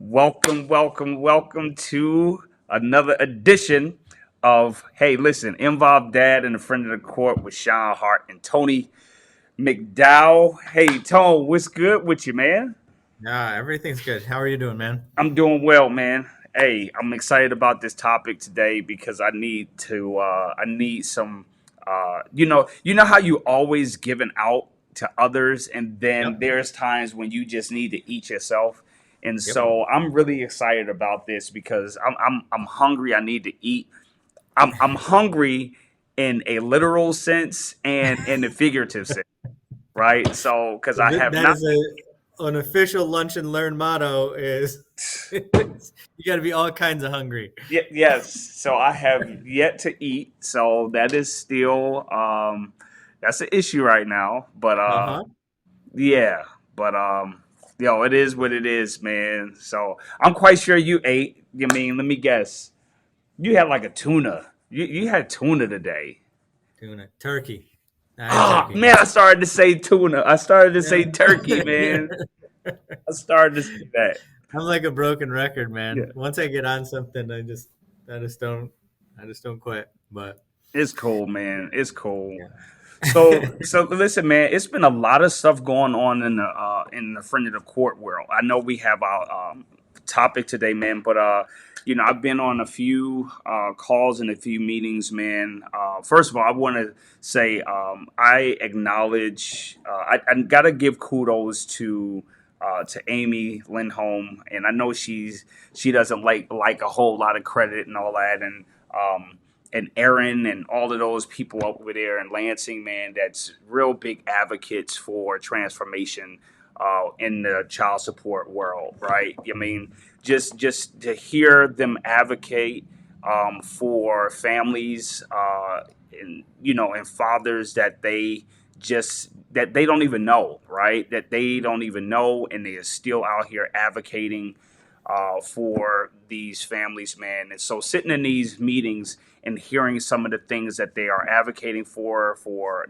Welcome to another edition of Hey, listen, InvolvedDad and a friend of the court with Sean Hart and Tony McDowell. Hey, Tone, what's good with you, man? Yeah, everything's good. How are you doing, man? I'm doing well, man. Hey, I'm excited about this topic today because I need some, you know how you always giving out to others, and then Yep. there's times when you just need to eat yourself. And Yep. so I'm really excited about this because I'm hungry. I need to eat. I'm hungry in a literal sense and in a figurative sense, right? So because I have That not. is an official lunch and learn motto is you got to be all kinds of hungry. Yes, so I have yet to eat, so that is still that's an issue right now. But Uh-huh. yeah, but it is what it is, man. So I'm quite sure you ate. You mean, let me guess, you had like a tuna. You had tuna today. Tuna. Turkey. I had Ah, turkey. man, I started to say tuna. I started to say turkey, Yeah. man. I started to say that. I'm like a broken record, Yeah, man. Once I get on something, I just don't I just don't quit. But it's cool, man. It's cool. yeah. So listen, man. It's been a lot of stuff going on in the friend of the court world. I know we have our topic today, man. But I've been on a few calls and a few meetings, man. First of all, I want to say I acknowledge. I gotta give kudos to Amy Lindholm, and I know she doesn't like a whole lot of credit and all that, and Aaron and all of those people over there in Lansing, man, that's real big advocates for transformation in the child support world, right? I mean, just to hear them advocate for families and fathers that they don't even know, right? That they don't even know, and they are still out here advocating for these families, man. And so sitting in these meetings and hearing some of the things that they are advocating for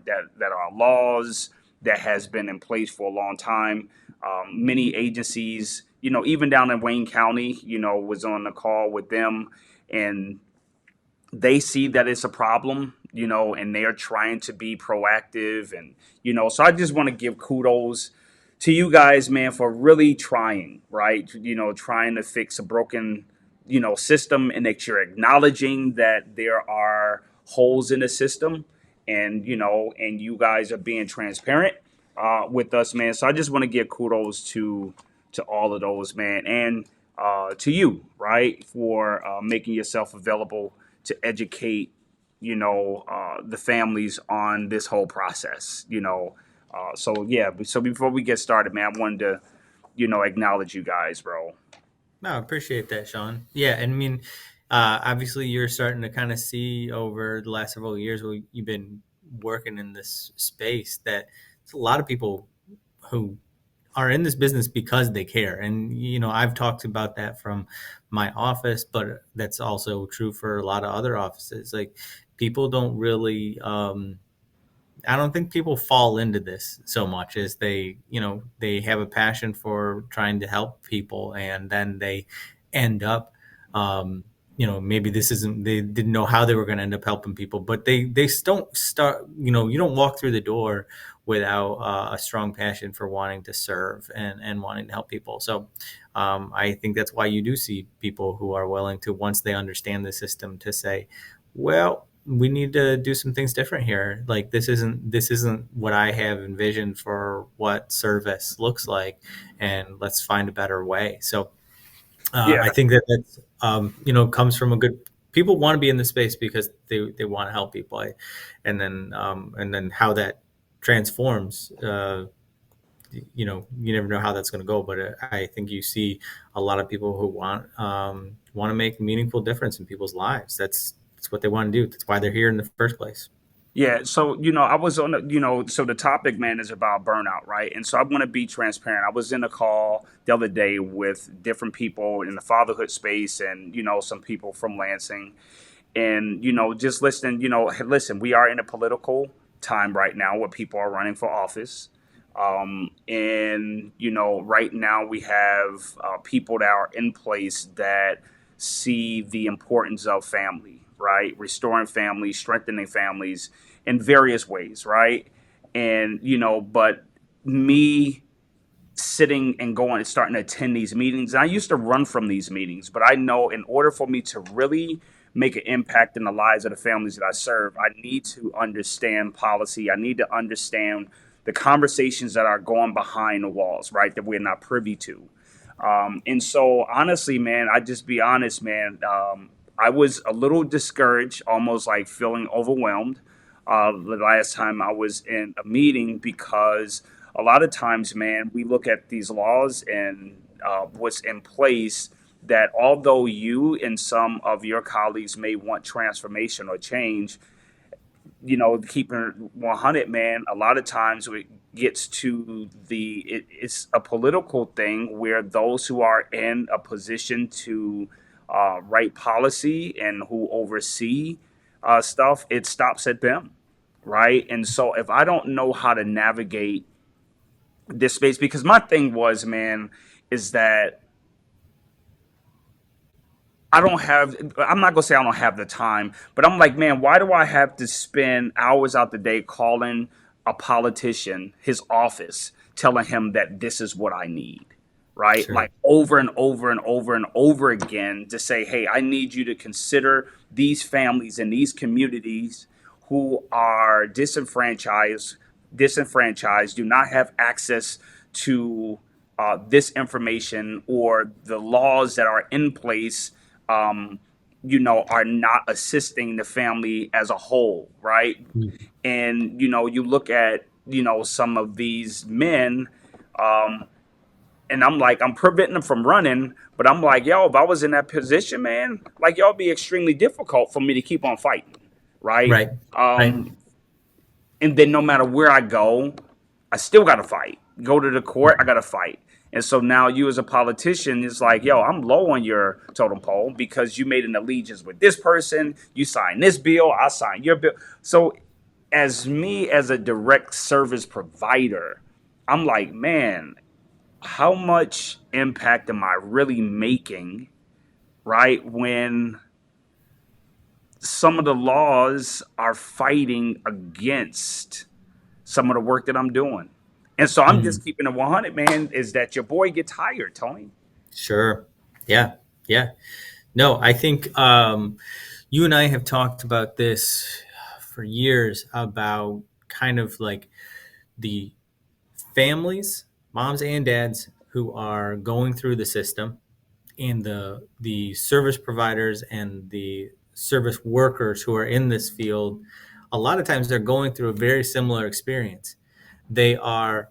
that are laws that has been in place for a long time. Many agencies, even down in Wayne County, was on the call with them, and they see that it's a problem, and they're trying to be proactive. And, so I just want to give kudos to you guys, man, for really trying, right? Trying to fix a broken, system, and that you're acknowledging that there are holes in the system, and you guys are being transparent with us, man. So I just want to give kudos to all of those, man, and to you, right, for making yourself available to educate, the families on this whole process. So yeah, so before we get started, man, I wanted to, acknowledge you guys, bro. No, I appreciate that, Sean. Yeah, and I mean, obviously, you're starting to kind of see over the last several years where you've been working in this space that it's a lot of people who are in this business because they care. And, I've talked about that from my office, but that's also true for a lot of other offices. Like, people don't really, I don't think people fall into this so much as they have a passion for trying to help people, and then they end up, maybe this isn't, they didn't know how they were going to end up helping people, but they don't start, you don't walk through the door without a strong passion for wanting to serve and wanting to help people. So I think that's why you do see people who are willing to, once they understand the system, to say, well, we need to do some things different here. Like, this isn't what I have envisioned for what service looks like, and let's find a better way. So Yeah, I think that that's comes from a good. People want to be in the space because they want to help people, and then how that transforms. You never know how that's going to go, but I think you see a lot of people who want to make a meaningful difference in people's lives. That's what they want to do. That's why they're here in the first place. yeah. So I was on so the topic, man, is about burnout, right? And so I'm going to be transparent. I was in a call the other day with different people in the fatherhood space, and some people from Lansing, and just listening. Hey, listen, we are in a political time right now where people are running for office. And right now we have people that are in place that see the importance of family, right? Restoring families, strengthening families in various ways, right? And but me sitting and going and starting to attend these meetings. And I used to run from these meetings, but I know in order for me to really make an impact in the lives of the families that I serve, I need to understand policy. I need to understand the conversations that are going behind the walls, right? That we're not privy to. And so, honestly, man, I just be honest, man. I was a little discouraged, almost like feeling overwhelmed the last time I was in a meeting because a lot of times, man, we look at these laws and what's in place that although you and some of your colleagues may want transformation or change, keeping it 100, man, a lot of times it gets to it's a political thing where those who are in a position to write policy and who oversee stuff, it stops at them, right? And so if I don't know how to navigate this space, because my thing was, man, is that I'm not gonna say I don't have the time, but I'm like, man, why do I have to spend hours out the day calling a politician, his office, telling him that this is what I need, right? Sure. Like over and over and over and over again to say, hey, I need you to consider these families and these communities who are disenfranchised, do not have access to this information, or the laws that are in place, um, are not assisting the family as a whole, right? Mm. And you look at some of these men, um, and I'm like, I'm preventing them from running, but I'm like, yo, if I was in that position, man, like y'all be extremely difficult for me to keep on fighting, right? Right. Right. Um, and then no matter where I go, I still got to fight. Go to the court, I got to fight. And so now you as a politician, it's like, yo, I'm low on your totem pole because you made an allegiance with this person. You signed this bill, I signed your bill. So as me as a direct service provider, I'm like, man, how much impact am I really making, right? When some of the laws are fighting against some of the work that I'm doing. And so I'm Mm. just keeping it 100, man, is that your boy gets hired, Tony. Sure. Yeah. Yeah. No, I think you and I have talked about this for years about kind of like the families, moms and dads who are going through the system, and the service providers and the service workers who are in this field. A lot of times they're going through a very similar experience. They are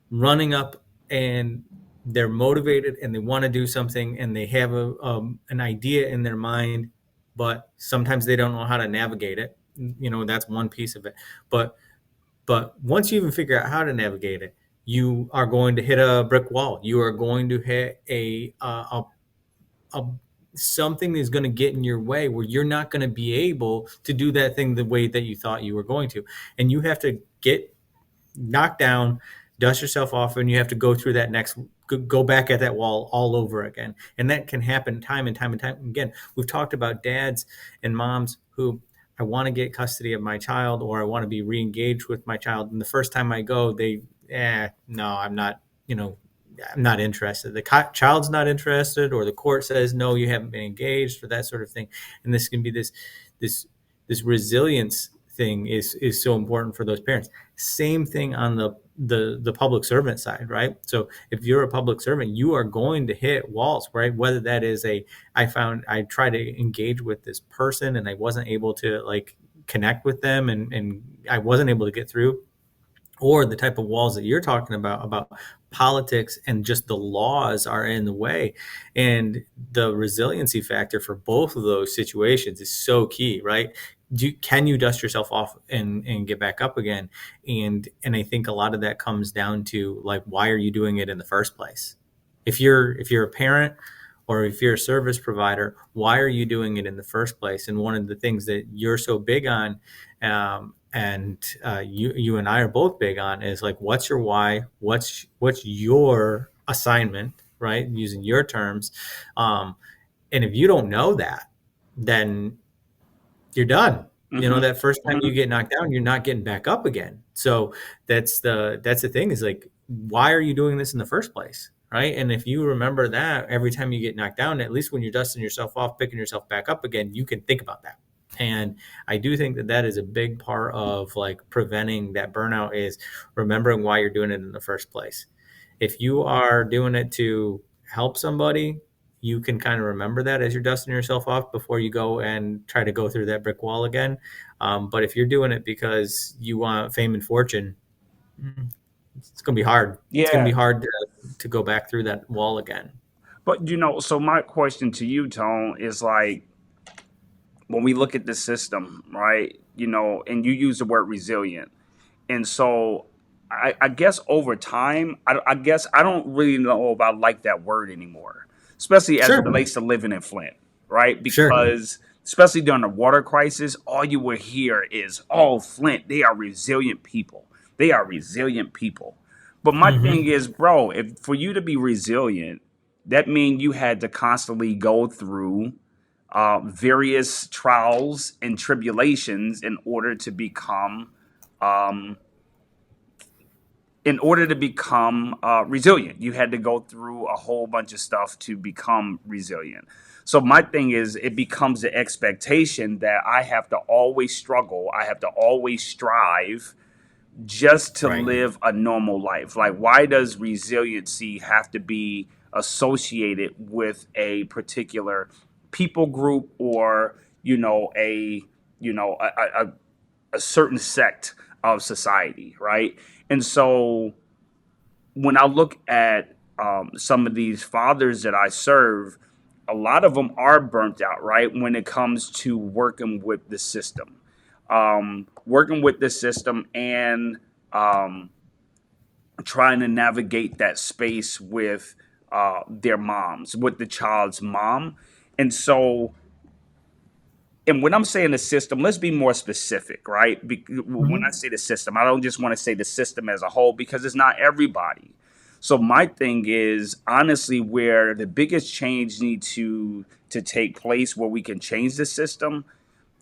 running up and they're motivated and they want to do something and they have an idea in their mind, but sometimes they don't know how to navigate it. That's one piece of it. But once you even figure out how to navigate it, you are going to hit a brick wall. You are going to hit a something is going to get in your way where you're not going to be able to do that thing the way that you thought you were going to, and you have to get knock down, dust yourself off, and you have to go through that next, go back at that wall all over again. And that can happen time and time and time again. We've talked about dads and moms who, I want to get custody of my child, or I want to be re-engaged with my child. And the first time I go, no, I'm not, I'm not interested. The child's not interested, or the court says, no, you haven't been engaged, or that sort of thing. And this can be this, this resilience thing is so important for those parents. Same thing on the public servant side, right? So if you're a public servant, you are going to hit walls, right? Whether that is I tried to engage with this person and I wasn't able to like connect with them, and I wasn't able to get through, or the type of walls that you're talking about politics and just the laws are in the way. And the resiliency factor for both of those situations is so key, right? Can you dust yourself off and get back up again? And I think a lot of that comes down to, like, why are you doing it in the first place? If you're a parent, or if you're a service provider, why are you doing it in the first place? And one of the things that you're so big on, and you and I are both big on, is like, what's your why? What's your assignment, right? Using your terms. And if you don't know that, then you're done. You know, Hmm. that first time Hmm. you get knocked down, you're not getting back up again. So that's the thing, is like, why are you doing this in the first place? Right. And if you remember that every time you get knocked down, at least when you're dusting yourself off, picking yourself back up again, you can think about that. And I do think that that is a big part of like preventing that burnout, is remembering why you're doing it in the first place. If you are doing it to help somebody, you can kind of remember that as you're dusting yourself off before you go and try to go through that brick wall again. But if you're doing it because you want fame and fortune, mm, it's going to be hard. It's going to Yeah. be hard to go back through that wall again. But so my question to you, Tone, is like, when we look at the system, right? And you use the word resilient. And so I guess over time, I guess I don't really know if I like that word anymore, especially as it Sure. relates to living in Flint, right? Sure. Because especially during the water crisis, all you will hear is, oh, Flint, they are resilient people. They are resilient people. But my thing Hmm. is, bro, if for you to be resilient, that means you had to constantly go through various trials and tribulations um, in order to become resilient. You had to go through a whole bunch of stuff to become resilient. So my thing is, it becomes the expectation that I have to always struggle. I have to always strive just to Right. live a normal life. Like, why does resiliency have to be associated with a particular people group, or you know a, a, a certain sect of society, right? And so when I look at some of these fathers that I serve, a lot of them are burnt out, right? When it comes to working with the system, and um, trying to navigate that space with their moms, with the child's mom. And so, and when I'm saying the system, let's be more specific, right? When I Hmm. say the system, I don't just want to say the system as a whole, because it's not everybody. So my thing is, honestly, where the biggest change needs to take place, where we can change the system,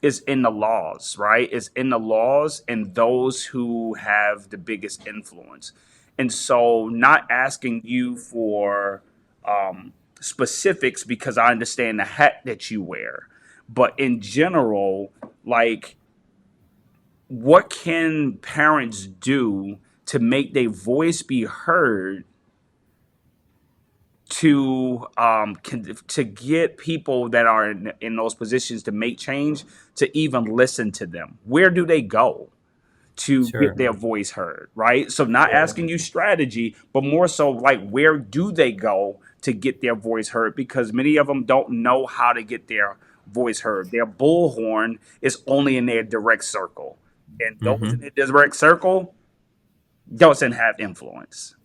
is in the laws, right? It's in the laws and those who have the biggest influence. And so, not asking you for specifics, because I understand the hat that you wear, but in general, like, what can parents do to make their voice be heard, to get people that are in those positions to make change to even listen to them? Where do they go to get Sure. their voice heard, right? So, not Sure. asking you strategy, but more so like, where do they go to get their voice heard? Because many of them don't know how to get their voice heard. Their bullhorn is only in their direct circle, and those in Hmm. their direct circle doesn't have influence.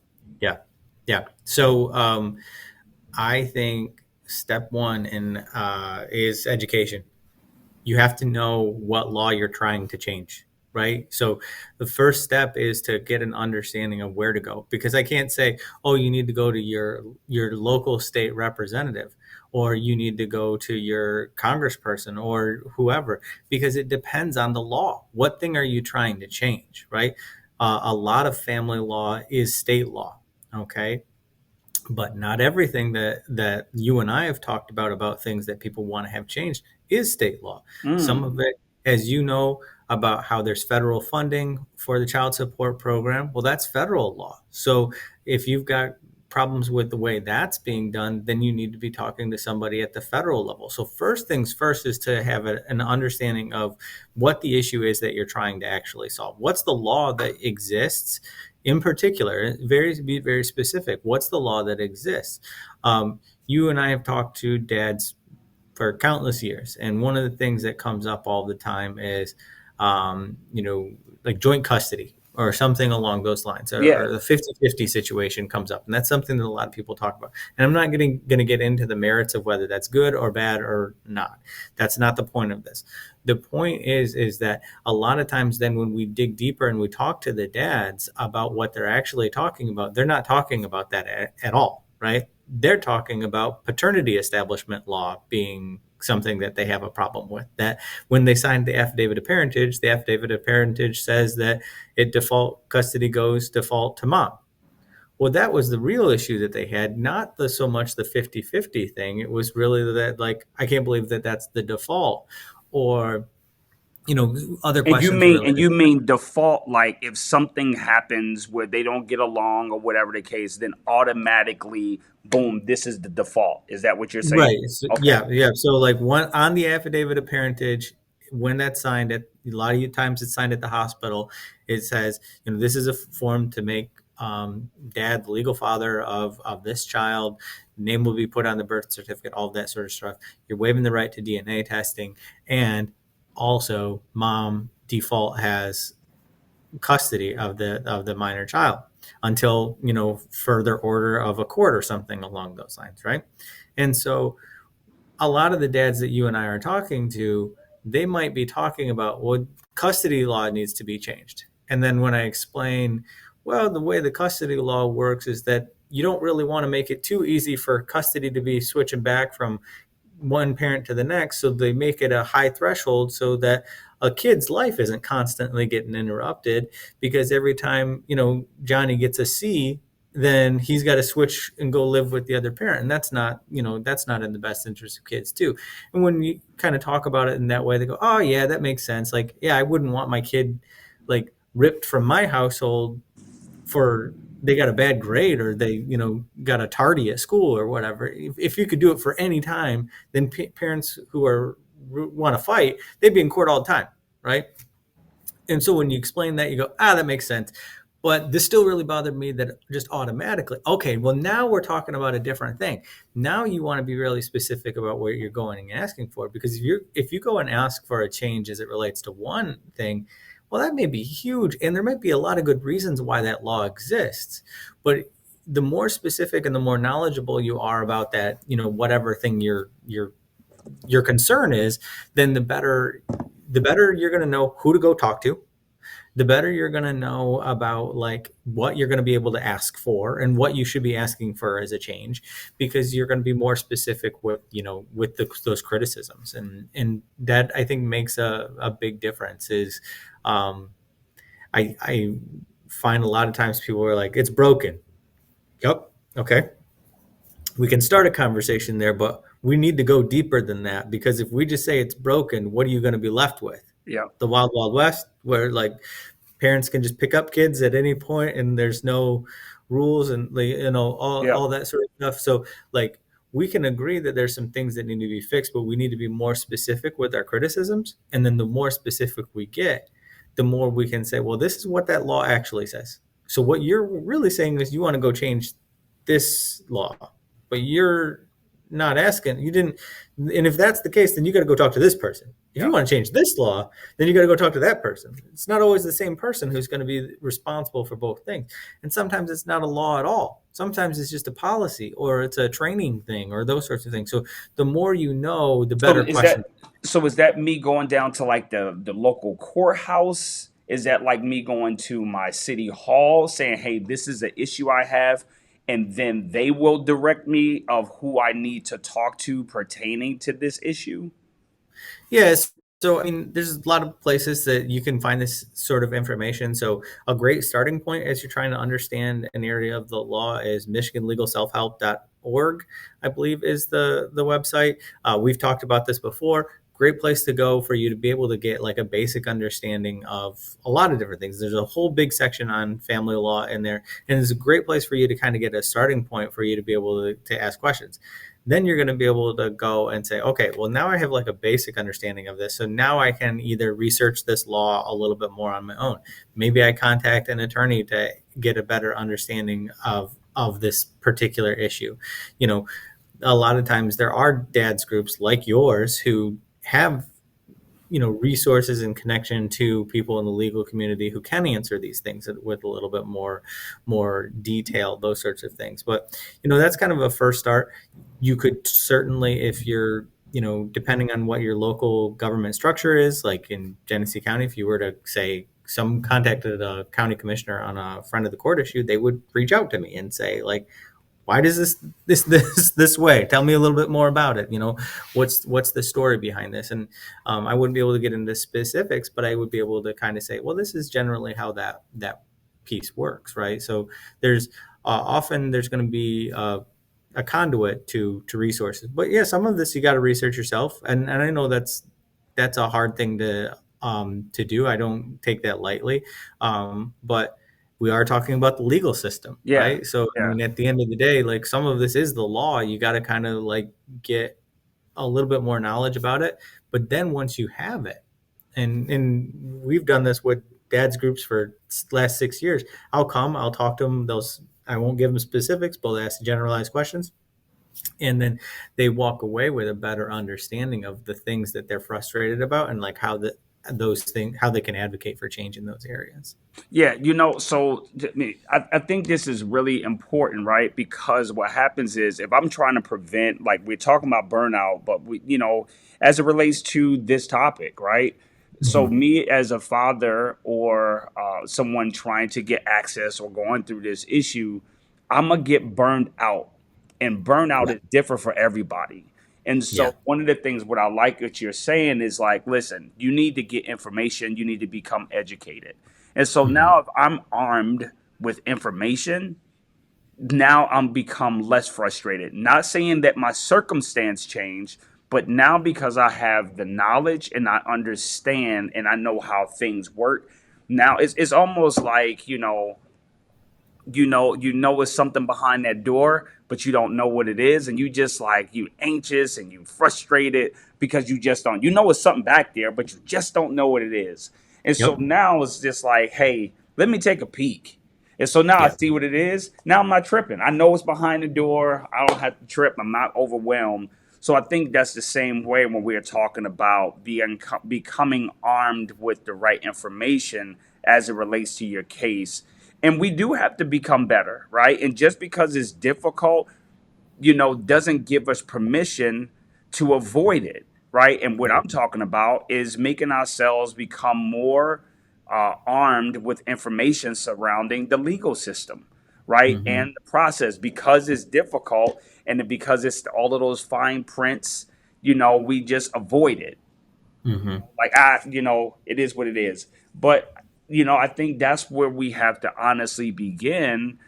Yeah. Yeah. So, I think step one is education. You have to know what law you're trying to change, right? So the first step is to get an understanding of where to go, because I can't say, oh, you need to go to your local state representative, or you need to go to your congressperson or whoever, because it depends on the law. What thing are you trying to change, right? A lot of family law is state law, okay? But not everything that you and I have talked about things that people want to have changed, is state law. Some of Mm. it, as you know, about how there's federal funding for the child support program, well, that's federal law. So if you've got problems with the way that's being done, then you need to be talking to somebody at the federal level. So first things first is to have an understanding of what the issue is that you're trying to actually solve. What's the law that exists in particular? Be very specific. What's the law that exists? You and I have talked to dads for countless years, and one of the things that comes up all the time is, like joint custody. or something along those lines, Yeah. or the 50-50 situation comes up. And that's something that a lot of people talk about. And I'm not going to get into the merits of whether that's good or bad or not. That's not the point of this. The point is that a lot of times then when we dig deeper and we talk to the dads about what they're actually talking about, they're not talking about that at all, right? They're talking about paternity establishment law being something that they have a problem with. That when they signed the affidavit of parentage says that it default custody goes default to mom. Well, that was the real issue that they had, not the so much the 50-50 thing. It was really that, like, I can't believe that that's the default, or other And you questions mean and related. you mean default, like if something happens where they don't get along or whatever the case, then automatically, boom, this is the default. Is that what you're saying? Right. So, Okay. yeah, yeah. So like one on the affidavit of parentage, when that's signed at a lot of times it's signed at the hospital, it says, this is a form to make dad the legal father of this child. Name will be put on the birth certificate, all of that sort of stuff. You're waiving the right to DNA testing, and also mom default has custody of the minor child until further order of a court or something along those lines, right? And so a lot of the dads that you and I are talking to, they might be talking about, well, custody law needs to be changed. And then when I explain, well, the way the custody law works is that you don't really want to make it too easy for custody to be switching back from one parent to the next. So they make it a high threshold so that a kid's life isn't constantly getting interrupted, because every time, Johnny gets a C, then he's got to switch and go live with the other parent. And that's not in the best interest of kids too. And when you kind of talk about it in that way, they go, oh yeah, that makes sense. Like, yeah, I wouldn't want my kid like ripped from my household for they got a bad grade, or they got a tardy at school or whatever. If you could do it for any time, then parents who are want to fight, they'd be in court all the time, right? And so when you explain that, you go, that makes sense. But this still really bothered me, that just automatically, okay, well, now we're talking about a different thing. Now you want to be really specific about what you're going and asking for, because if you go and ask for a change as it relates to one thing, well, that may be huge, and there might be a lot of good reasons why that law exists. But the more specific and the more knowledgeable you are about that, whatever thing your concern is, then the better you're going to know who to go talk to, the better you're going to know about like what you're going to be able to ask for and what you should be asking for as a change, because you're going to be more specific with those criticisms. And that, I think, makes a big difference. Is I find a lot of times people are like, it's broken. Yep. Okay, we can start a conversation there, but we need to go deeper than that, because if we just say it's broken, what are you going to be left with? Yeah. The wild wild west, where like parents can just pick up kids at any point and there's no rules, and like, Yeah. all that sort of stuff. So like, we can agree that there's some things that need to be fixed, but we need to be more specific with our criticisms. And then the more specific we get, the more we can say, well, this is what that law actually says. So what you're really saying is you want to go change this law, but you're not asking, you didn't. And if that's the case, then you got to go talk to this person. If you Yeah. want to change this law, then you got to go talk to that person. It's not always the same person who's going to be responsible for both things. And sometimes it's not a law at all. Sometimes it's just a policy, or it's a training thing, or those sorts of things. So the more you know, the So better is question. that so is that me going down to like the local courthouse? Is that like me going to my city hall saying, "Hey, this is an issue I have," and then they will direct me of who I need to talk to pertaining to this issue? Yes. So, I mean, there's a lot of places that you can find this sort of information. So, a great starting point as you're trying to understand an area of the law is michiganlegalselfhelp.org, I believe is the website. We've talked about this before. Great place to go for you to be able to get like a basic understanding of a lot of different things. There's a whole big section on family law in there, and it's a great place for you to kind of get a starting point for you to be able to ask questions. Then you're going to be able to go and say, okay, well, now I have like a basic understanding of this. So now I can either research this law a little bit more on my own. Maybe I contact an attorney to get a better understanding of this particular issue. You know, a lot of times there are dads groups like yours who have resources and connection to people in the legal community who can answer these things with a little bit more detail, those sorts of things. But that's kind of a first start. You could certainly, if you're depending on what your local government structure is, like in Genesee County, if you were to say some contacted a county commissioner on a friend of the court issue, they would reach out to me and say, like, why does this way? Tell me a little bit more about it. What's the story behind this? And I wouldn't be able to get into specifics, but I would be able to kind of say, well, this is generally how that piece works, right? So there's often there's going to be a conduit to resources, but yeah, some of this you got to research yourself, and I know that's a hard thing to do. I don't take that lightly, but we are talking about the legal system, Yeah, right? So, I yeah, mean, at the end of the day, like, some of this is the law. You got to kind of like get a little bit more knowledge about it. But then once you have it, and we've done this with dad's groups for last 6 years. I'll talk to them. I won't give them specifics, but they'll ask generalized questions, and then they walk away with a better understanding of the things that they're frustrated about, and like those things, how they can advocate for change in those areas. yeah. So I think this is really important, right? Because what happens is if I'm trying to prevent, like we're talking about burnout, but as it relates to this topic, right? So Mm-hmm. me as a father or someone trying to get access or going through this issue, I'm gonna get burned out, and burnout Yeah. is different for everybody. And Yeah. so one of the things what I like what you're saying is like, listen, you need to get information, you need to become educated. And so Mm-hmm. now if I'm armed with information, now I'm become less frustrated. Not saying that my circumstance changed, but now because I have the knowledge and I understand and I know how things work, now it's almost like, it's something behind that door, but you don't know what it is, and you just like you anxious and you frustrated because you just don't. You know it's something back there, but you just don't know what it is. And so Yep. now it's just like, hey, let me take a peek. And so now I Yeah. see what it is. Now I'm not tripping. I know what's behind the door. I don't have to trip. I'm not overwhelmed. So I think that's the same way when we're talking about becoming armed with the right information as it relates to your case. And we do have to become better, right? And just because it's difficult, doesn't give us permission to avoid it, right? And what Yep. I'm talking about is making ourselves become more armed with information surrounding the legal system, right? Mm-hmm. And the process, because it's difficult and because it's all of those fine prints, we just avoid it. Mm-hmm. Like, it is what it is. But, I think that's where we have to honestly begin,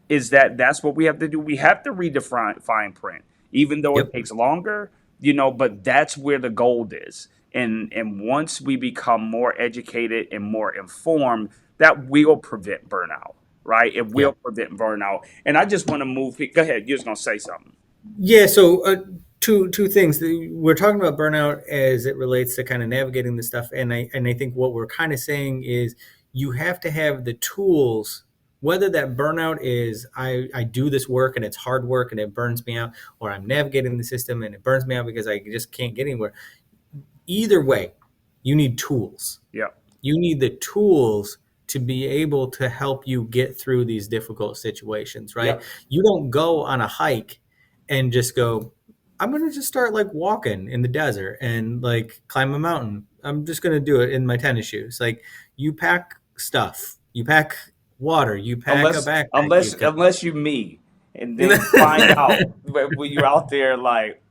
is that's what we have to do. We have to redefine fine print, even though it Yep. takes longer, but that's where the gold is. And once we become more educated and more informed, that will prevent burnout, right? It Yeah. will prevent burnout. And I just want to move. Go ahead. You're just gonna say something. Yeah. So, two things. We're talking about burnout as it relates to kind of navigating this stuff, and I think what we're kind of saying is you have to have the tools. Whether that burnout is I do this work and it's hard work and it burns me out, or I'm navigating the system and it burns me out because I just can't get anywhere. Either way, you need tools. Yeah. You need the tools to be able to help you get through these difficult situations, right? Yep. You don't go on a hike and just go, I'm going to just start like walking in the desert and like climb a mountain. I'm just going to do it in my tennis shoes. Like, you pack stuff, you pack water, you pack a Unless backpack, unless you got. unless you me, and then you find out when you're out there like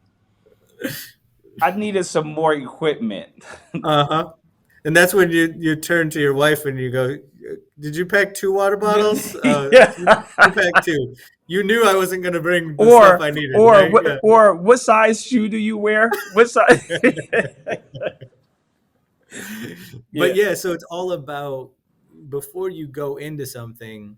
I needed some more equipment. Uh-huh. And that's when you turn to your wife and you go, "Did you pack two water bottles? Who Yeah. packed two? You knew I wasn't going to bring the stuff or I needed, or right?" what Yeah. or what size shoe do you wear? What size? But Yeah, yeah, so it's all about, before you go into something,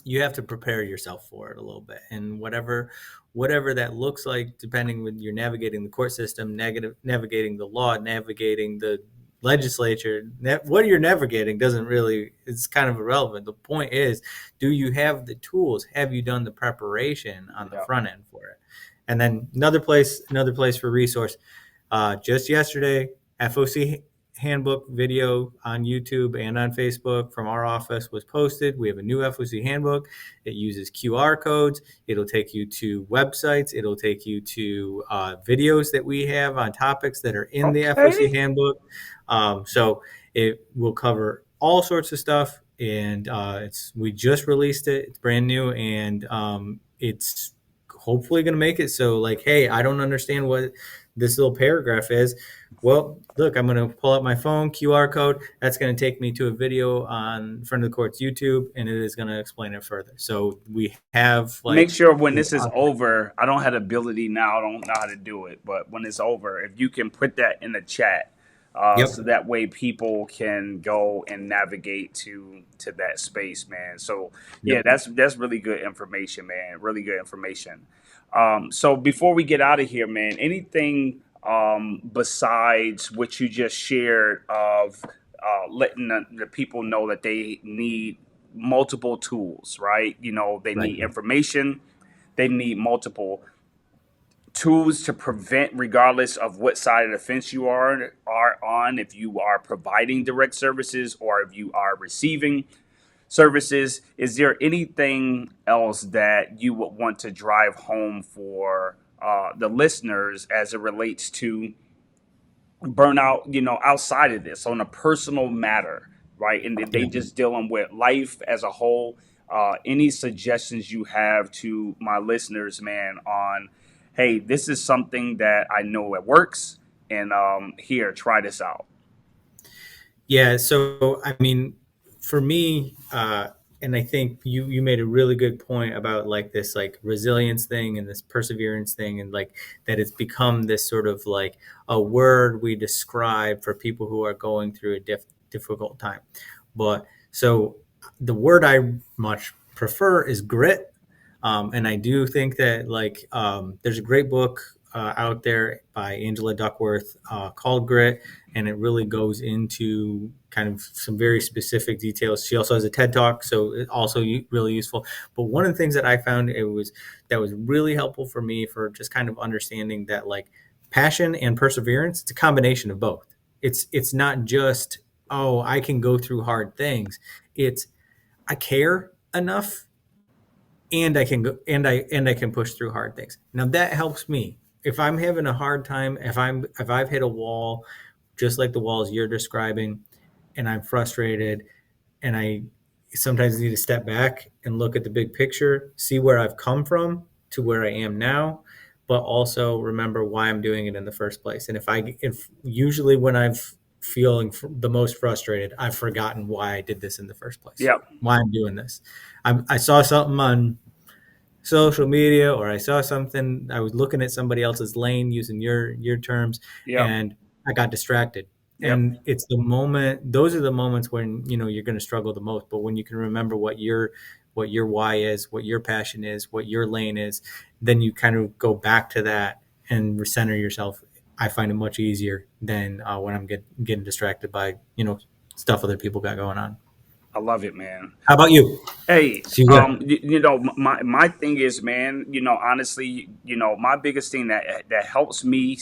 you have to prepare yourself for it a little bit, and whatever that looks like, depending when you're navigating the court system, navigating the law, navigating the legislature, what you're navigating doesn't really, it's kind of irrelevant. The point is, do you have the tools? Have you done the preparation on the yeah, front end for it? And then another place for resource, just yesterday, FOC handbook video on YouTube and on Facebook from our office was posted. We have a new FOC handbook. It uses QR codes. It'll take you to websites. It'll take you to videos that we have on topics that are in the FOC Okay. handbook. So it will cover all sorts of stuff. And we just released it. It's brand new, and it's hopefully going to make it so, like, hey, I don't understand what this little paragraph is. Well, look, I'm going to pull up my phone, QR code. That's going to take me to a video on Friend of the Court's YouTube, and it is going to explain it further. So we have Make like, sure when this is over, I don't have the ability now. I don't know how to do it, but when it's over, if you can put that in the chat, yep, so that way people can go and navigate to that space, man. So yeah, yep, that's really good information, man. Really good information. So before we get out of here, man, anything besides what you just shared of letting the people know that they need multiple tools, right? You know, they right, need information, they need multiple tools to prevent, regardless of what side of the fence you are on, if you are providing direct services or if you are receiving services. Is there anything else that you would want to drive home for the listeners as it relates to burnout, you know, outside of this on a personal matter, right? And they yeah. just dealing with life as a whole. Any suggestions you have to my listeners, man, on, hey, this is something that I know it works, and here, try this out. Yeah, so I mean, for me, and I think you made a really good point about like this like resilience thing and this perseverance thing, and like that it's become this sort of like a word we describe for people who are going through a difficult time. But so the word I much prefer is grit. And I do think that like there's a great book out there by Angela Duckworth called Grit, and it really goes into kind of some very specific details. She also has a TED Talk, so it's also really useful. But one of the things that I found that was really helpful for me for just kind of understanding that like passion and perseverance, it's a combination of both. It's not just, oh, I can go through hard things. It's I care enough, and I can go and I can push through hard things. Now that helps me. If I'm having a hard time, if I've hit a wall, just like the walls you're describing, and I'm frustrated, and I sometimes need to step back and look at the big picture, see where I've come from to where I am now, but also remember why I'm doing it in the first place. And if usually when I'm feeling the most frustrated, I've forgotten why I did this in the first place, Yep, why I'm doing this. I saw something on social media, or I saw something, I was looking at somebody else's lane using your terms, yep, and I got distracted. yep. And it's the moment, those are the moments when you know you're going to struggle the most. But when you can remember what your why is, what your passion is, what your lane is, then you kind of go back to that and recenter yourself. I find it much easier than when I'm getting distracted by stuff other people got going on. I love it, man. How about you? Hey, So you got you know, my thing is, man, you know, honestly, you know, my biggest thing that helps me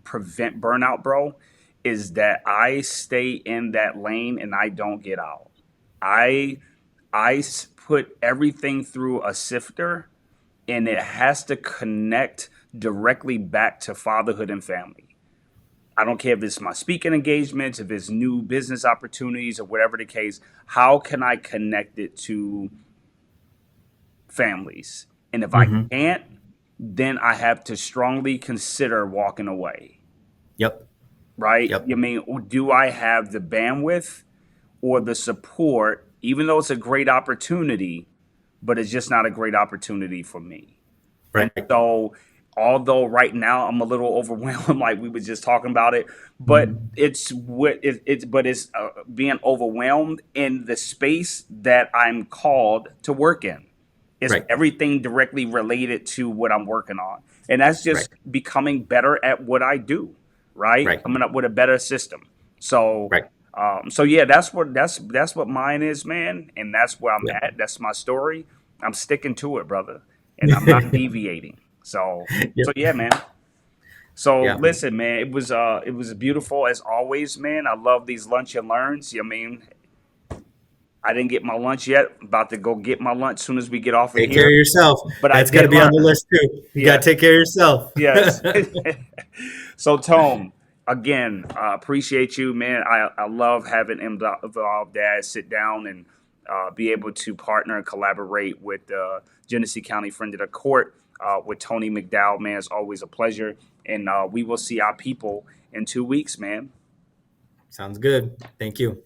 prevent burnout, bro, is that I stay in that lane and I don't get out. I put everything through a sifter, and it has to connect directly back to fatherhood and family. I don't care if it's my speaking engagements, if it's new business opportunities, or whatever the case. How can I connect it to families? And if I mm-hmm. can't, then I have to strongly consider walking away, Yep. right? Yep. You mean, do I have the bandwidth or the support, even though it's a great opportunity, but it's just not a great opportunity for me? And Right. so, although right now I'm a little overwhelmed, like we were just talking about it, but Mhm. it's being overwhelmed in the space that I'm called to work in. It's Right. everything directly related to what I'm working on, and that's Right. just becoming better at what I do. Right, Right. coming up with a better system. So, Right. so yeah, that's what mine is, man, and that's where I'm Yep. at. That's my story. I'm sticking to it, brother, and I'm not deviating. So Yep. yeah, man. So Yeah. listen, man, it was beautiful as always, man. I love these lunch and learns. I mean, I didn't get my lunch yet. About to go get my lunch as soon as we get off of Take care here. of yourself. But I That's got to did be on the learn. list too. You got to Yes, take care of yourself. yes. So Tone, again, appreciate you, man. I love having Involved Dad sit down and be able to partner and collaborate with Genesee County Friend of the Court with Tony McDowell, man. It's always a pleasure, and we will see our people in 2 weeks, man. Sounds good. Thank you.